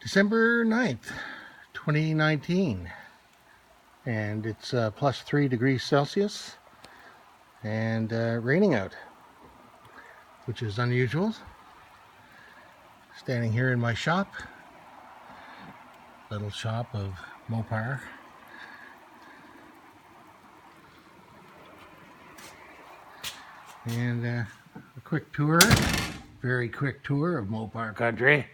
December 9th, 2019, and it's plus 3 degrees Celsius and raining out, which is unusual. Standing here in my shop, little shop of Mopar. And a quick tour, very quick tour of Mopar country.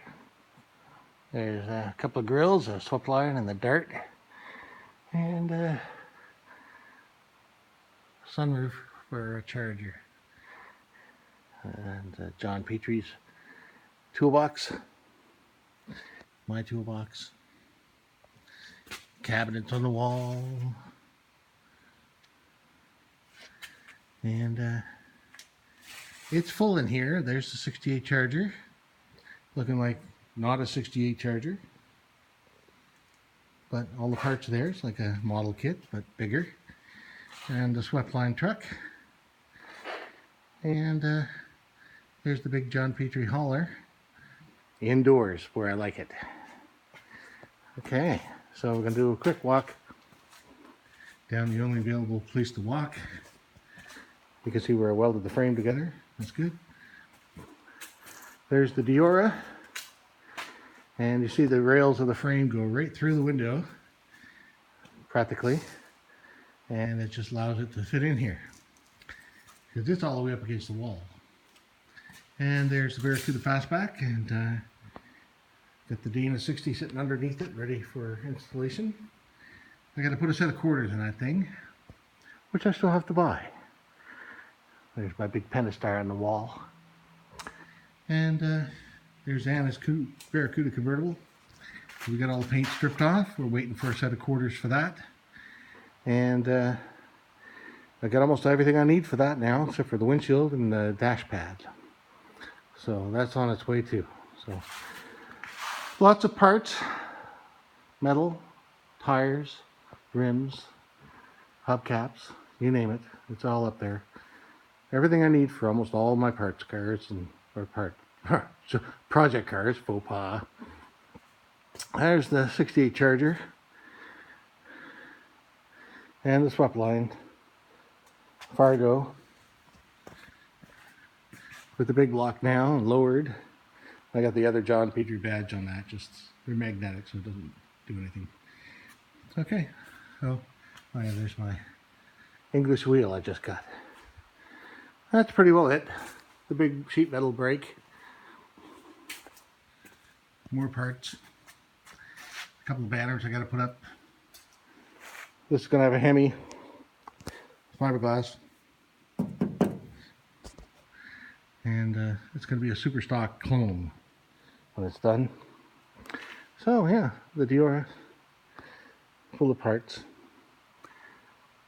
There's a couple of grills, a swept line and the dart, and a sunroof for a Charger. And John Petrie's toolbox, my toolbox, cabinets on the wall, and it's full in here. There's the 68 Charger, looking like not a 68 Charger, but all the parts are there. It's like a model kit, but bigger. And the swept line truck, and there's the big John Petrie hauler, indoors where I like it. Okay, so we're going to do a quick walk down the only available place to walk. You can see where I welded the frame together. That's good. There's the Dooryard, and you see the rails of the frame go right through the window, practically, and it just allows it to fit in here, because it's all the way up against the wall. And there's the Barracuda Fastback, and got the Dana 60 sitting underneath it, ready for installation. I got to put a set of quarters in that thing, which I still have to buy. There's my big Pentastar on the wall. And there's Anna's Barracuda convertible. We got all the paint stripped off. We're waiting for a set of quarters for that. And I got almost everything I need for that now, except for the windshield and the dash pad. So that's on its way too. So lots of parts, metal, tires, rims, hubcaps, you name it. It's all up there. Everything I need for almost all my parts cars and project cars, faux pas. There's the 68 Charger and the swept line Fargo with the big block now and lowered. I got the other John Petrie badge on that. Just they're magnetic, so it doesn't do anything. Okay, so oh yeah, there's my English wheel I just got. That's pretty well it. The big sheet metal brake. More parts. A couple of banners I got to put up. This is going to have a Hemi fiberglass. And it's going to be a super stock clone when it's done. So yeah, the Dooryard full of parts.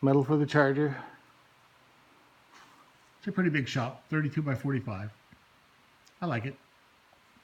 Metal for the Charger. It's a pretty big shop, 32 by 45. I like it.